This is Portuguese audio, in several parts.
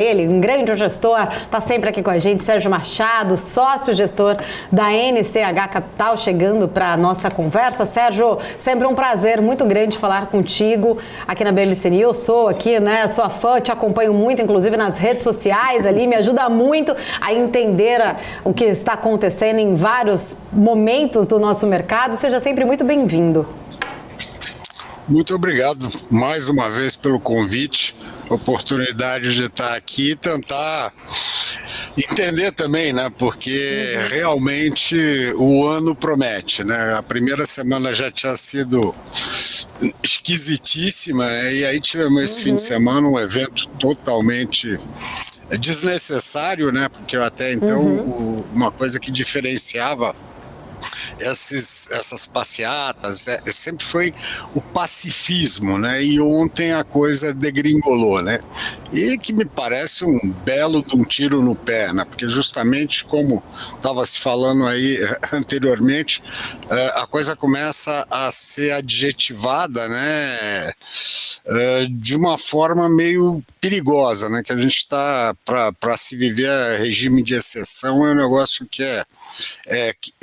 Ele, um grande gestor, está sempre aqui com a gente, Sérgio Machado, sócio-gestor da NCH Capital, chegando para a nossa conversa. Sérgio, sempre um prazer muito grande falar contigo aqui na BMC News. Sou aqui, né, sua fã, te acompanho muito, inclusive nas redes sociais ali, me ajuda muito a entender o que está acontecendo em vários momentos do nosso mercado. Seja sempre muito bem-vindo. Muito obrigado mais uma vez pelo convite, oportunidade de estar aqui e tentar entender também, né? Porque realmente o ano promete, né? A primeira semana já tinha sido esquisitíssima, né? E aí tivemos esse fim de semana um evento totalmente desnecessário, né? Porque até então uma coisa que diferenciava essas passeatas sempre foi o pacifismo, né? E ontem a coisa degringolou, né? E que me parece um belo de um tiro no pé, né? Porque justamente como estava se falando aí anteriormente, a coisa começa a ser adjetivada, né? De uma forma meio perigosa, né? Que a gente está para se viver regime de exceção é um negócio que é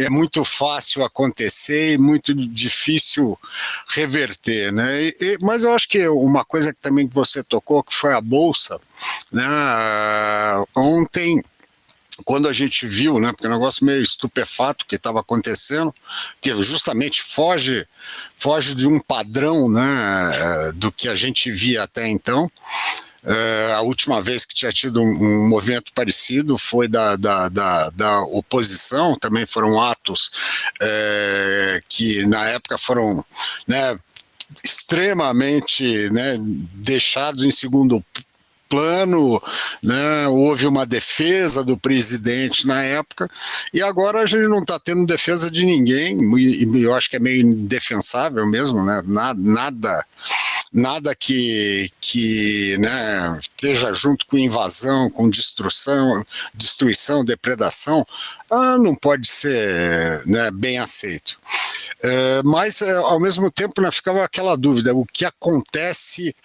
muito fácil acontecer e muito difícil reverter, né? Mas eu acho que uma coisa que também você tocou, que foi a Bolsa, né? Ontem, quando a gente viu, né, porque é um negócio meio estupefato que estava acontecendo, que justamente foge de um padrão, né, do que a gente via até então. A última vez que tinha tido um movimento parecido foi da oposição, também foram atos que na época foram, né, extremamente, né, deixados em segundo plano, né? Houve uma defesa do presidente na época, e agora a gente não está tendo defesa de ninguém, e eu acho que é meio indefensável mesmo, né? Nada que né, esteja junto com invasão, com destruição, depredação, não pode ser, né, bem aceito. Mas, ao mesmo tempo, né, ficava aquela dúvida, o que acontece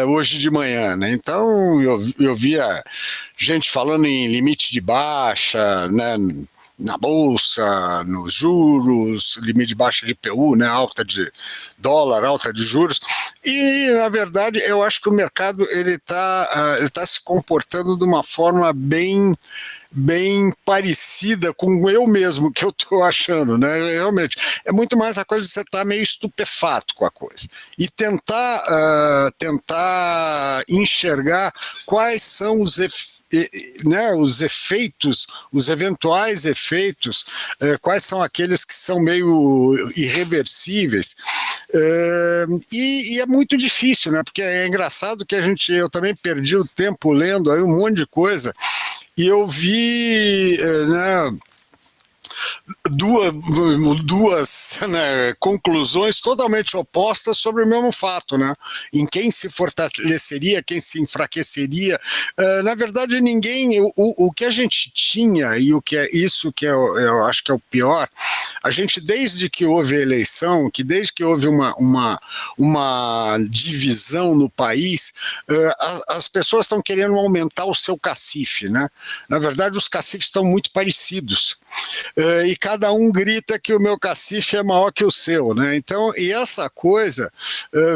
hoje de manhã, né? Então, eu via gente falando em limite de baixa, né, na Bolsa, nos juros, limite de baixa de IPU, né, alta de dólar, alta de juros, e, na verdade, eu acho que o mercado ele tá se comportando de uma forma bem parecida com eu mesmo, que eu estou achando, né? Realmente, é muito mais a coisa de você estar meio estupefato com a coisa e tentar enxergar quais são os efeitos, os eventuais efeitos, quais são aqueles que são meio irreversíveis. E é muito difícil, né? Porque é engraçado que eu também perdi o tempo lendo aí um monte de coisa, e eu vi, né, duas né, conclusões totalmente opostas sobre o mesmo fato, né? Em quem se fortaleceria, quem se enfraqueceria. Na verdade, ninguém. O que a gente tinha, e o que é isso que eu acho que é o pior, a gente, desde que houve a eleição, desde que houve uma divisão no país, as pessoas estão querendo aumentar o seu cacife, né? Na verdade, os cacifes estão muito parecidos. E cada um grita que o meu cacife é maior que o seu, né? Então, e essa coisa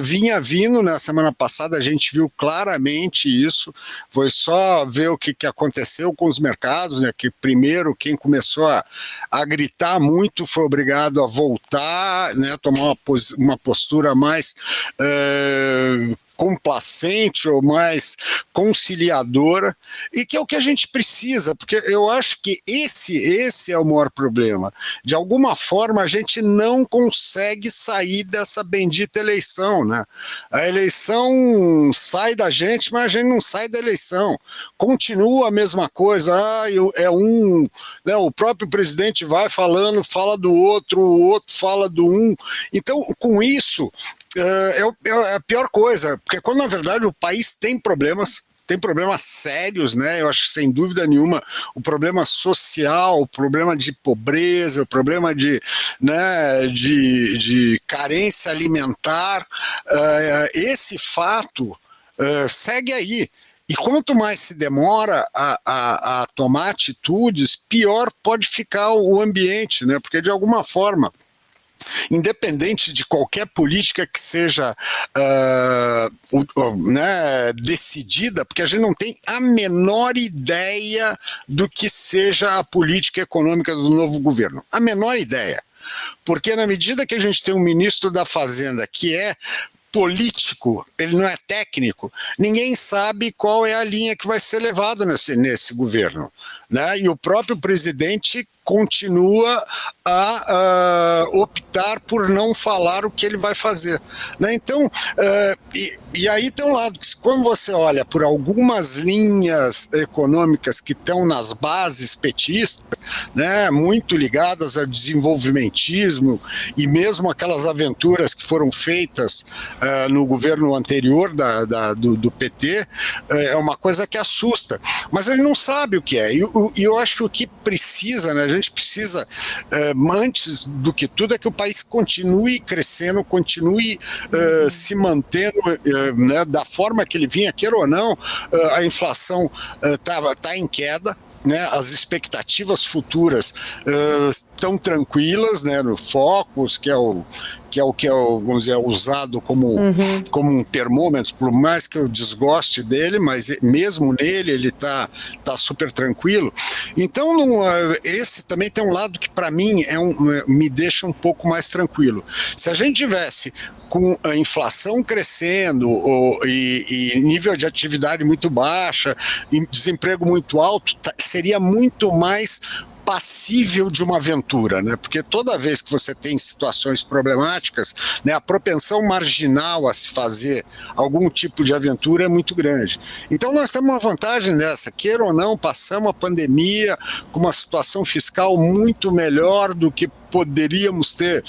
vinha vindo, na semana passada a gente viu claramente isso, foi só ver o que aconteceu com os mercados, né? Que primeiro quem começou a gritar muito foi obrigado a voltar, né? Tomar uma postura mais complacente ou mais conciliadora, e que é o que a gente precisa, porque eu acho que esse é o maior problema. De alguma forma, a gente não consegue sair dessa bendita eleição, né? A eleição sai da gente, mas a gente não sai da eleição. Continua a mesma coisa, né, o próprio presidente vai falando, fala do outro, o outro fala do um. Então, com isso, é a pior coisa, porque quando na verdade o país tem problemas sérios, né? Eu acho que sem dúvida nenhuma o problema social, o problema de pobreza, o problema de carência alimentar, esse fato segue aí. E quanto mais se demora a tomar atitudes, pior pode ficar o ambiente, né? Porque de alguma forma, independente de qualquer política que seja né, decidida, porque a gente não tem a menor ideia do que seja a política econômica do novo governo. A menor ideia. Porque na medida que a gente tem um ministro da Fazenda que é político, ele não é técnico, ninguém sabe qual é a linha que vai ser levada nesse governo, né? E o próprio presidente continua a optar por não falar o que ele vai fazer, né? Então, e aí tem um lado que quando você olha por algumas linhas econômicas que estão nas bases petistas, né, muito ligadas ao desenvolvimentismo e mesmo aquelas aventuras que foram feitas no governo anterior do PT, é uma coisa que assusta, mas ele não sabe o que é, e eu acho que o que precisa, né, a gente precisa, antes do que tudo, é que o país continue crescendo, continue se mantendo, né, da forma que ele vinha, queira ou não, a inflação tá em queda, né, as expectativas futuras estão tranquilas, né, no Focus, que é o que é, vamos dizer, usado como um termômetro, por mais que eu desgoste dele, mas mesmo nele ele tá super tranquilo. Então, esse também tem um lado que para mim me deixa um pouco mais tranquilo. Se a gente tivesse com a inflação crescendo e nível de atividade muito baixa, e desemprego muito alto, seria muito mais passível de uma aventura, né? Porque toda vez que você tem situações problemáticas, né, a propensão marginal a se fazer algum tipo de aventura é muito grande. Então nós temos uma vantagem nessa, queira ou não, passamos a pandemia com uma situação fiscal muito melhor do que poderíamos ter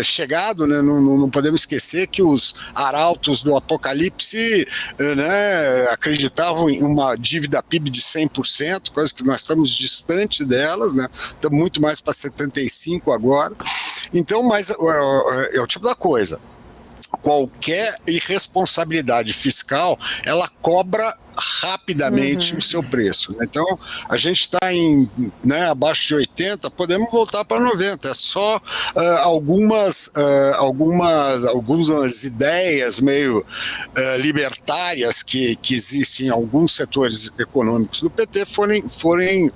chegado, né? Não podemos esquecer que os arautos do apocalipse, né, acreditavam em uma dívida PIB de 100%, coisa que nós estamos distante delas, né? Estamos muito mais para 75% agora. Então, mas é o tipo da coisa. Qualquer irresponsabilidade fiscal, ela cobra rapidamente o seu preço. Então, a gente está abaixo de 80, podemos voltar para 90. É só algumas ideias meio libertárias que existem em alguns setores econômicos do PT forem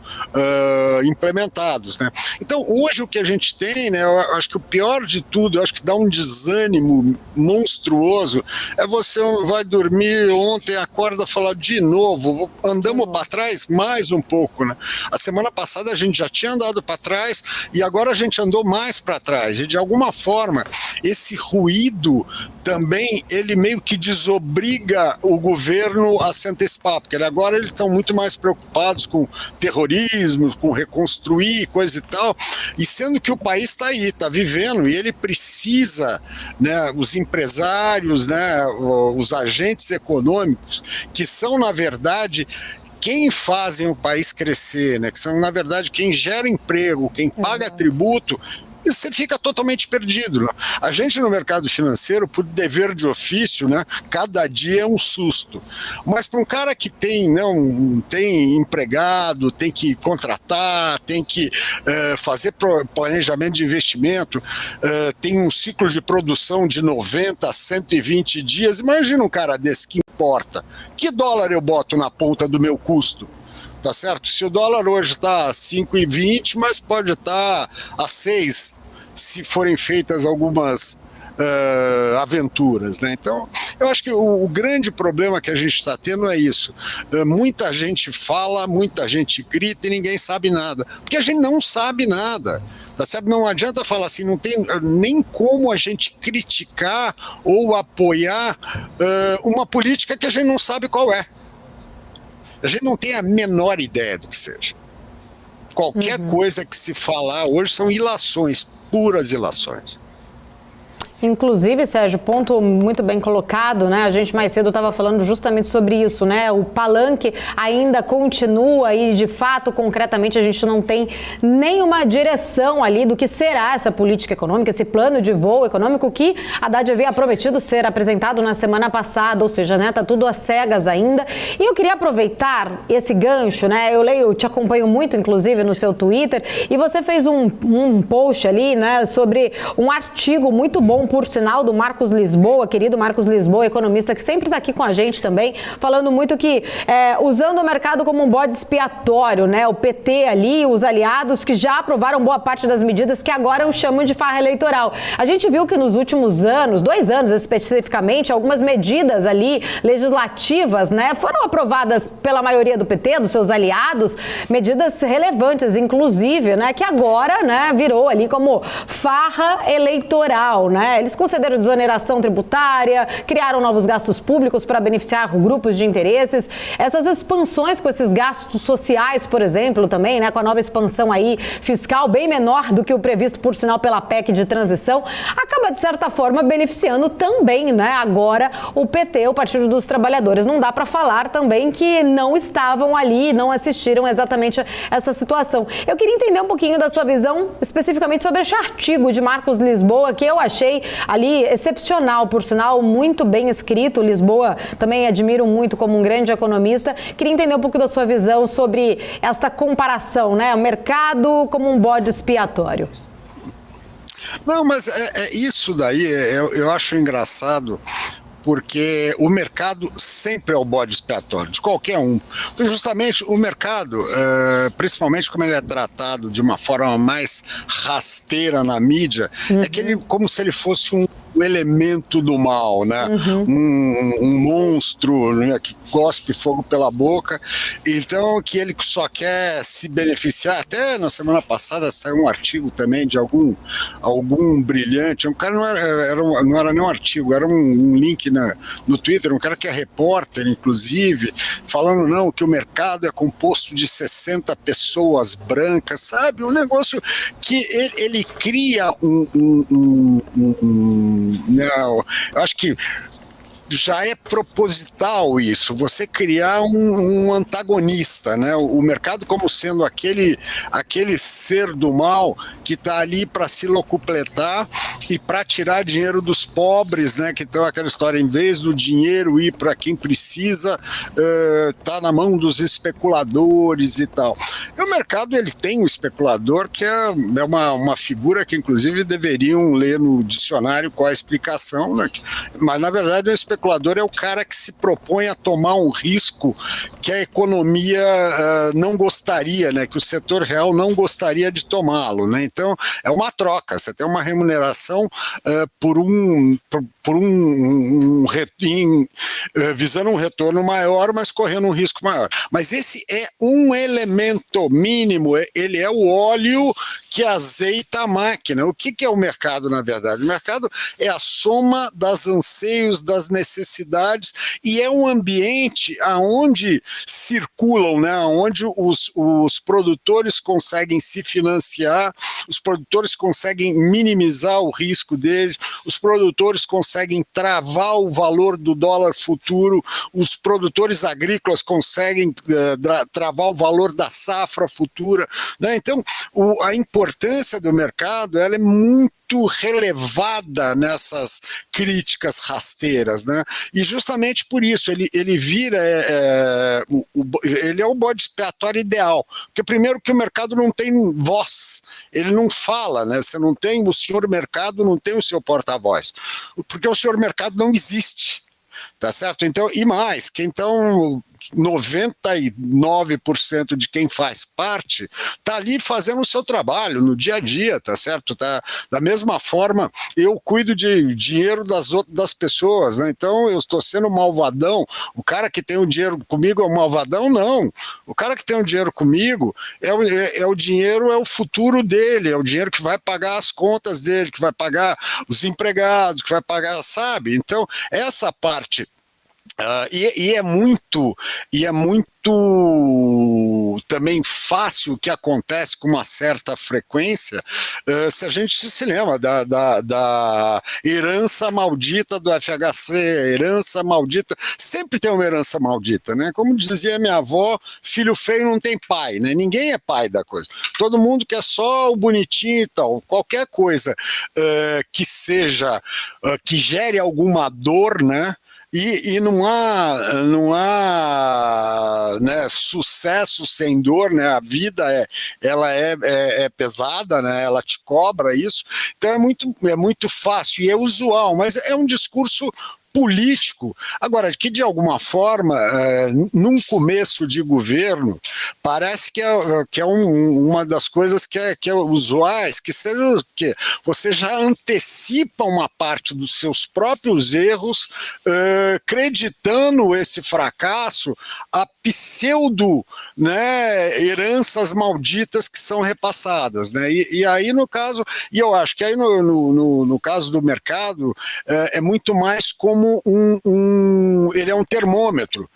implementados, né? Então, hoje o que a gente tem, né, eu acho que o pior de tudo, eu acho que dá um desânimo monstruoso, você vai dormir ontem, acorda e fala de novo, andamos para trás mais um pouco, né? A semana passada a gente já tinha andado para trás e agora a gente andou mais para trás, e de alguma forma esse ruído também, ele meio que desobriga o governo a se antecipar, porque agora eles estão muito mais preocupados com terrorismo, com reconstruir, coisa e tal, e sendo que o país está aí, está vivendo, e ele precisa, né, os empresários, né, os agentes econômicos, que são, na verdade, quem fazem o país crescer, né, que são, na verdade, quem gera emprego, quem paga tributo, e você fica totalmente perdido, né? A gente no mercado financeiro, por dever de ofício, né, cada dia é um susto. Mas para um cara que tem empregado, tem que contratar, tem que fazer planejamento de investimento, tem um ciclo de produção de 90 a 120 dias, imagina um cara desse que importa. Que dólar eu boto na ponta do meu custo? Tá certo? Se o dólar hoje está a 5,20, mas pode estar a 6, se forem feitas algumas aventuras, né? Então, eu acho que o grande problema que a gente está tendo é isso. Muita gente fala, muita gente grita e ninguém sabe nada. Porque a gente não sabe nada. Tá certo? Não adianta falar assim, não tem nem como a gente criticar ou apoiar uma política que a gente não sabe qual é. A gente não tem a menor ideia do que seja. Qualquer coisa que se falar hoje são ilações, puras ilações. Inclusive, Sérgio, ponto muito bem colocado, né? A gente mais cedo estava falando justamente sobre isso, né? O palanque ainda continua e, de fato, concretamente, a gente não tem nenhuma direção ali do que será essa política econômica, esse plano de voo econômico que Haddad havia prometido ser apresentado na semana passada, ou seja, né? Tá tudo às cegas ainda. E eu queria aproveitar esse gancho, né? Eu te acompanho muito, inclusive, no seu Twitter, e você fez um post ali, né? Sobre um artigo muito bom, por sinal, do Marcos Lisboa, querido Marcos Lisboa, economista, que sempre está aqui com a gente também, falando muito que, usando o mercado como um bode expiatório, né? O PT ali, os aliados que já aprovaram boa parte das medidas que agora o chamam de farra eleitoral. A gente viu que nos últimos anos, 2 anos especificamente, algumas medidas ali legislativas, né? Foram aprovadas pela maioria do PT, dos seus aliados, medidas relevantes, inclusive, né? Que agora, né? Virou ali como farra eleitoral, né? Eles concederam desoneração tributária, criaram novos gastos públicos para beneficiar grupos de interesses. Essas expansões com esses gastos sociais, por exemplo, também, né? Com a nova expansão aí fiscal, bem menor do que o previsto, por sinal, pela PEC de transição, acaba, de certa forma, beneficiando também, né? Agora, o PT, o Partido dos Trabalhadores. Não dá para falar também que não estavam ali, não assistiram exatamente a essa situação. Eu queria entender um pouquinho da sua visão, especificamente sobre esse artigo de Marcos Lisboa, que eu achei ali excepcional, por sinal, muito bem escrito. Lisboa também admiro muito como um grande economista. Queria entender um pouco da sua visão sobre esta comparação, né? O mercado como um bode expiatório. Não, mas isso daí eu acho engraçado, porque o mercado sempre é o bode expiatório, de qualquer um. Justamente o mercado, principalmente como ele é tratado de uma forma mais rasteira na mídia, é que ele, como se ele fosse o elemento do mal, né? Um monstro, né, que cospe fogo pela boca, então que ele só quer se beneficiar. Até na semana passada saiu um artigo também de algum brilhante, um cara não era nem um artigo, era um link no Twitter, um cara que é repórter, inclusive, falando não, que o mercado é composto de 60 pessoas brancas, sabe? Um negócio que ele cria não, eu acho que já é proposital isso, você criar um antagonista, né? O mercado como sendo aquele ser do mal que está ali para se locupletar e para tirar dinheiro dos pobres, né? Que então aquela história, em vez do dinheiro ir para quem precisa, tá na mão dos especuladores e tal. E o mercado, ele tem um especulador que é uma figura que inclusive deveriam ler no dicionário qual a explicação, né? Mas na verdade o especulador é o cara que se propõe a tomar um risco que a economia não gostaria, né? Que o setor real não gostaria de tomá-lo, né? Então é uma troca, você tem uma remuneração visando um retorno maior, mas correndo um risco maior. Mas esse é um elemento mínimo, ele é o óleo que azeita a máquina. O que é o mercado, na verdade? O mercado é a soma das anseios, das necessidades, e é um ambiente onde circulam, né? Onde os produtores conseguem se financiar, os produtores conseguem minimizar o risco deles, os produtores conseguem travar o valor do dólar futuro, os produtores agrícolas conseguem travar o valor da safra futura, né? Então, a importância do mercado, ela é muito relevada nessas críticas rasteiras, né? E justamente por isso ele vira ele é o bode expiatório ideal, porque primeiro que o mercado não tem voz, ele não fala, né? Você não tem, o senhor mercado não tem o seu porta-voz, porque o senhor mercado não existe. Tá certo? Então, e mais, que então 99% de quem faz parte tá ali fazendo o seu trabalho no dia a dia, tá certo? Tá, da mesma forma, eu cuido de dinheiro das pessoas, né? Então eu estou sendo malvadão. O cara que tem o dinheiro comigo é um malvadão? Não. O cara que tem o dinheiro comigo o dinheiro, é o futuro dele, é o dinheiro que vai pagar as contas dele, que vai pagar os empregados, que vai pagar, sabe? Então, essa parte E é muito também fácil, que acontece com uma certa frequência, se a gente se lembra da herança maldita do FHC, herança maldita, sempre tem uma herança maldita, né? Como dizia minha avó, filho feio não tem pai, né? Ninguém é pai da coisa, todo mundo quer só o bonitinho e tal, qualquer coisa que seja, que gere alguma dor, né? E não há né, sucesso sem dor, né? A vida ela é pesada, né? Ela te cobra isso. Então é muito fácil e é usual, mas é um discurso político. Agora, que de alguma forma, num começo de governo, parece que é uma das coisas que é usuais, que seja que você já antecipa uma parte dos seus próprios erros, creditando esse fracasso a pseudo, né, heranças malditas que são repassadas, né? E aí no caso, e eu acho que aí no caso do mercado é muito mais como ele é um termômetro.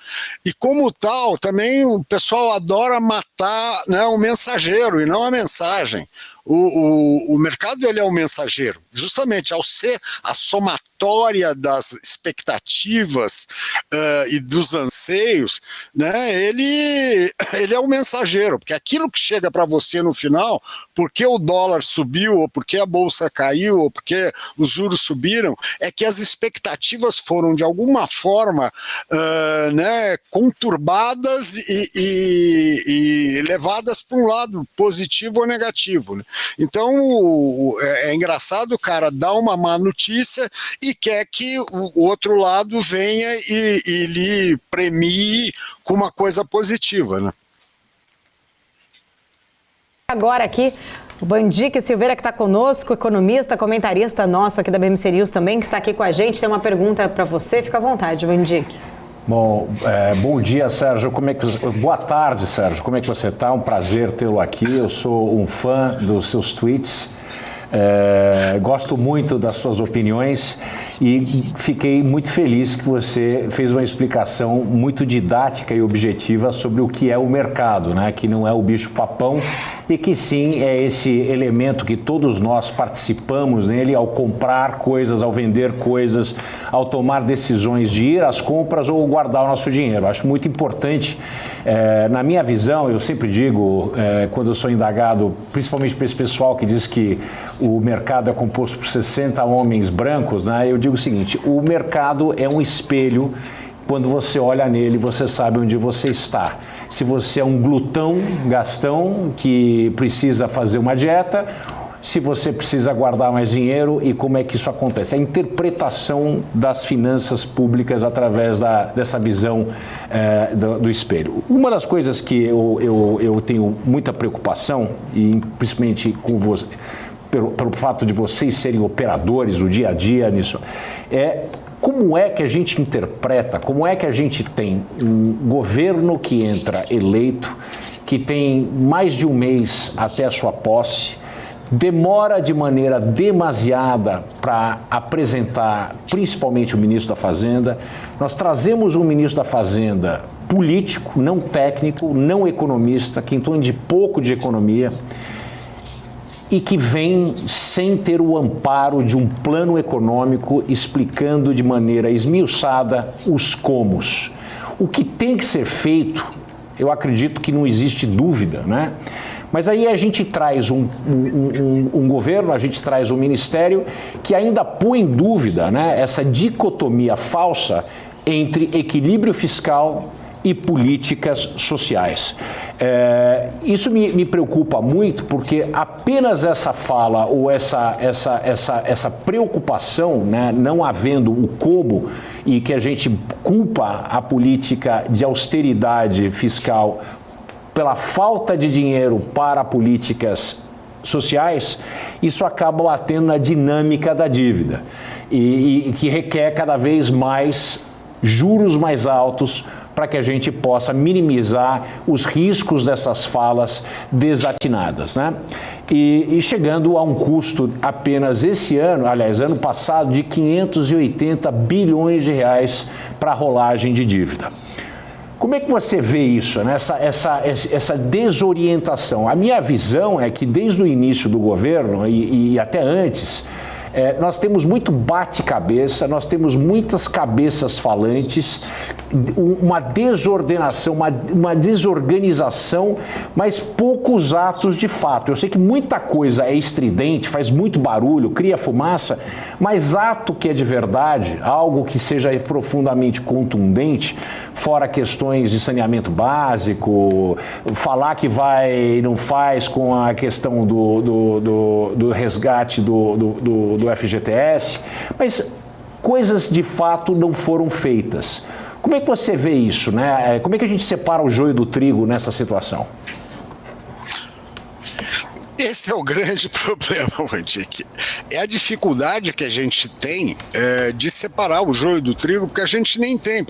E como tal, também o pessoal adora matar, né, o mensageiro e não a mensagem. O mercado ele é um mensageiro, justamente ao ser a somatória das expectativas e dos anseios, né, ele é um mensageiro, porque aquilo que chega para você no final, porque o dólar subiu, ou porque a bolsa caiu, ou porque os juros subiram, é que as expectativas foram de alguma forma né, conturbadas e levadas para um lado positivo ou negativo, né? Então é engraçado, o cara dá uma má notícia e quer que o outro lado venha e lhe premie com uma coisa positiva, né? Agora aqui, o Bandique Silveira, que está conosco, economista, comentarista nosso aqui da BMC News também, que está aqui com a gente, tem uma pergunta para você, fica à vontade, Bandique. Bom, bom dia, Sérgio. Boa tarde, Sérgio. Como é que você está? Um prazer tê-lo aqui. Eu sou um fã dos seus tweets. Gosto muito das suas opiniões e fiquei muito feliz que você fez uma explicação muito didática e objetiva sobre o que é o mercado, né? Que não é o bicho-papão e que sim é esse elemento que todos nós participamos nele ao comprar coisas, ao vender coisas, ao tomar decisões de ir às compras ou guardar o nosso dinheiro. Acho muito importante. Na minha visão, eu sempre digo, quando eu sou indagado, principalmente para esse pessoal que diz que o mercado é composto por 60 homens brancos, né? Eu digo o seguinte, o mercado é um espelho, quando você olha nele, você sabe onde você está. Se você é um glutão, gastão, que precisa fazer uma dieta, se você precisa guardar mais dinheiro e como é que isso acontece. A interpretação das finanças públicas através dessa visão do espelho. Uma das coisas que eu tenho muita preocupação, e principalmente com você, pelo fato de vocês serem operadores do dia a dia nisso, como é que a gente interpreta, como é que a gente tem um governo que entra eleito, que tem mais de um mês até a sua posse, demora de maneira demasiada para apresentar principalmente o ministro da Fazenda. Nós trazemos um ministro da Fazenda político, não técnico, não economista, que entende pouco de economia e que vem sem ter o amparo de um plano econômico explicando de maneira esmiuçada os comos. O que tem que ser feito, eu acredito que não existe dúvida, né? Mas aí a gente traz um governo, a gente traz um ministério que ainda põe em dúvida, né, essa dicotomia falsa entre equilíbrio fiscal e políticas sociais. Isso me preocupa muito porque apenas essa fala ou essa preocupação, né, não havendo o como e que a gente culpa a política de austeridade fiscal pela falta de dinheiro para políticas sociais, isso acaba batendo na dinâmica da dívida e que requer cada vez mais juros mais altos para que a gente possa minimizar os riscos dessas falas desatinadas, né? E chegando a um custo apenas esse ano, aliás, ano passado, de 580 bilhões de reais para a rolagem de dívida. Como é que você vê isso, né? Essa desorientação? A minha visão é que desde o início do governo e até antes, nós temos muito bate-cabeça, nós temos muitas cabeças falantes, uma desordenação, uma desorganização, mas poucos atos de fato. Eu sei que muita coisa é estridente, faz muito barulho, cria fumaça, mas ato que é de verdade, algo que seja profundamente contundente, fora questões de saneamento básico, falar que vai e não faz com a questão do resgate do FGTS, mas coisas de fato não foram feitas. Como é que você vê isso, né? Como é que a gente separa o joio do trigo nessa situação? Esse é o grande problema, Mandic. É a dificuldade que a gente tem de separar o joio do trigo, porque a gente nem tem.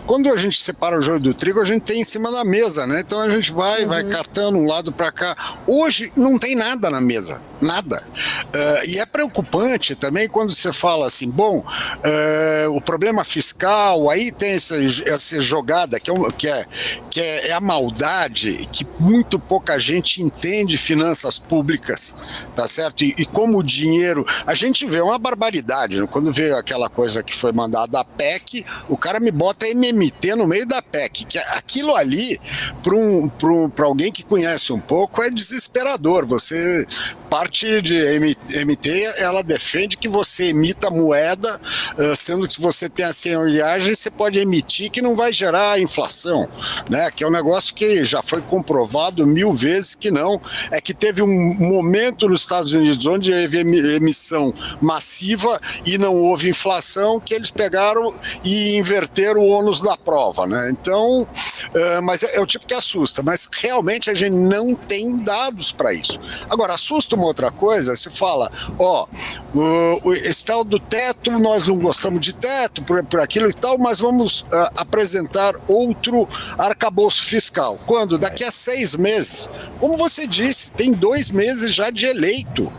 Quando a gente separa o joio do trigo, a gente tem em cima da mesa, né? Então a gente vai catando um lado para cá. Hoje não tem nada na mesa, nada. E é preocupante também quando você fala assim, bom, o problema fiscal, aí tem essa jogada que é a maldade, que muito pouca gente entende finanças públicas, tá certo? E como o dinheiro, a gente vê uma barbaridade, né? Quando vê aquela coisa que foi mandada a PEC, o cara me bota MMT no meio da PEC, que aquilo ali, para alguém que conhece um pouco, é desesperador. Você parte de MT, ela defende que você emita moeda, sendo que você tem a senhoreagem, você pode emitir que não vai gerar inflação, né? Que é um negócio que já foi comprovado 1000 vezes que não. É que teve um momento nos Estados Unidos onde houve emissão massiva e não houve inflação, que eles pegaram e inverteram o ônus da prova, né? Então, mas é o tipo que assusta, mas realmente a gente não tem dados para isso. Agora, assusta uma outra coisa, se fala, esse tal do teto, nós não gostamos de teto, por aquilo e tal, mas vamos apresentar outro arcabouço fiscal. Quando? Daqui a 6 meses. Como você disse, tem 2 meses já de eleito.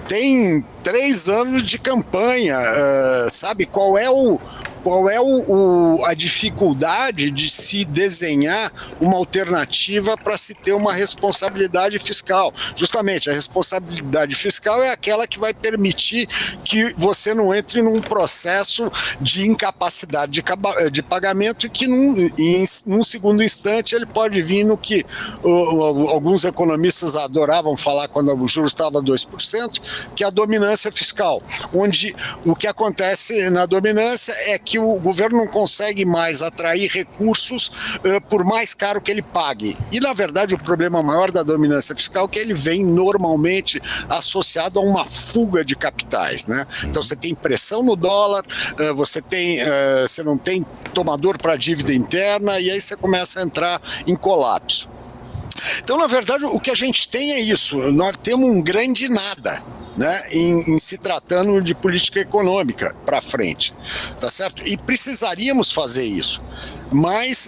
Tem 3 anos de campanha, sabe? Qual é a dificuldade de se desenhar uma alternativa para se ter uma responsabilidade fiscal? Justamente, a responsabilidade fiscal é aquela que vai permitir que você não entre num processo de incapacidade de pagamento e que num segundo instante ele pode vir no que alguns economistas adoravam falar quando o juros estava 2%, que é a dominância fiscal, onde o que acontece na dominância é que o governo não consegue mais atrair recursos por mais caro que ele pague. E, na verdade, o problema maior da dominância fiscal é que ele vem normalmente associado a uma fuga de capitais, né? Então, você tem pressão no dólar, você não tem tomador para dívida interna e aí você começa a entrar em colapso. Então, na verdade, o que a gente tem é isso. Nós temos um grande nada, né, em se tratando de política econômica para frente, tá certo? E precisaríamos fazer isso. Mas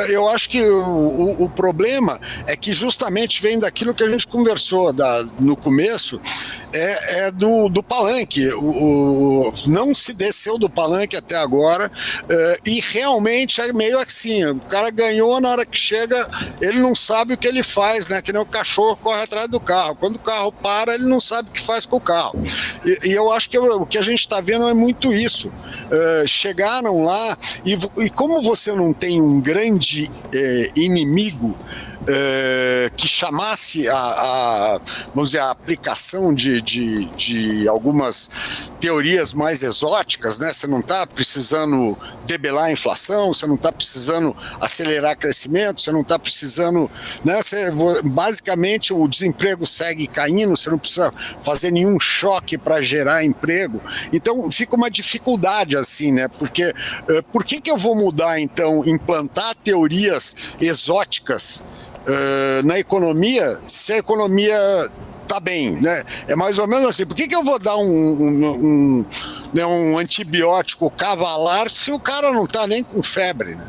eu acho que o problema é que justamente vem daquilo que a gente conversou no começo, do palanque. Não se desceu do palanque até agora, e realmente é meio assim, o cara ganhou, na hora que chega, ele não sabe o que ele faz, né? Que nem o cachorro corre atrás do carro. Quando o carro para, ele não sabe o que faz com o carro. E eu acho que o que a gente está vendo é muito isso. Chegaram lá, e como você não tem um grande inimigo que chamasse vamos dizer, a aplicação de algumas teorias mais exóticas, né? Você não está precisando debelar a inflação, você não está precisando acelerar crescimento, você não está precisando, né? Basicamente o desemprego segue caindo, você não precisa fazer nenhum choque para gerar emprego. Então fica uma dificuldade assim, né? Porque por que eu vou mudar então, implantar teorias exóticas na economia, se a economia está bem, né? É mais ou menos assim, por que eu vou dar um antibiótico cavalar se o cara não está nem com febre, né?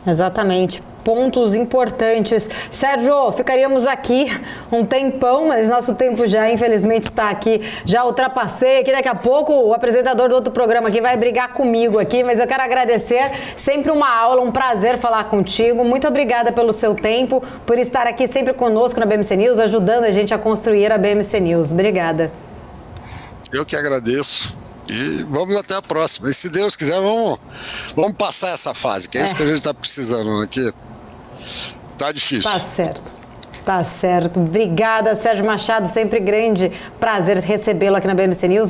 Exatamente. Pontos importantes. Sérgio, ficaríamos aqui um tempão, mas nosso tempo já, infelizmente, está aqui. Já ultrapassei aqui. Daqui a pouco o apresentador do outro programa aqui vai brigar comigo aqui, mas eu quero agradecer. Sempre uma aula, um prazer falar contigo. Muito obrigada pelo seu tempo, por estar aqui sempre conosco na BMC News, ajudando a gente a construir a BMC News. Obrigada. Eu que agradeço. E vamos até a próxima. E se Deus quiser, vamos passar essa fase, que é isso que a gente está precisando aqui. Tá difícil. Tá certo. Tá certo. Obrigada, Sérgio Machado. Sempre grande prazer recebê-lo aqui na BMC News.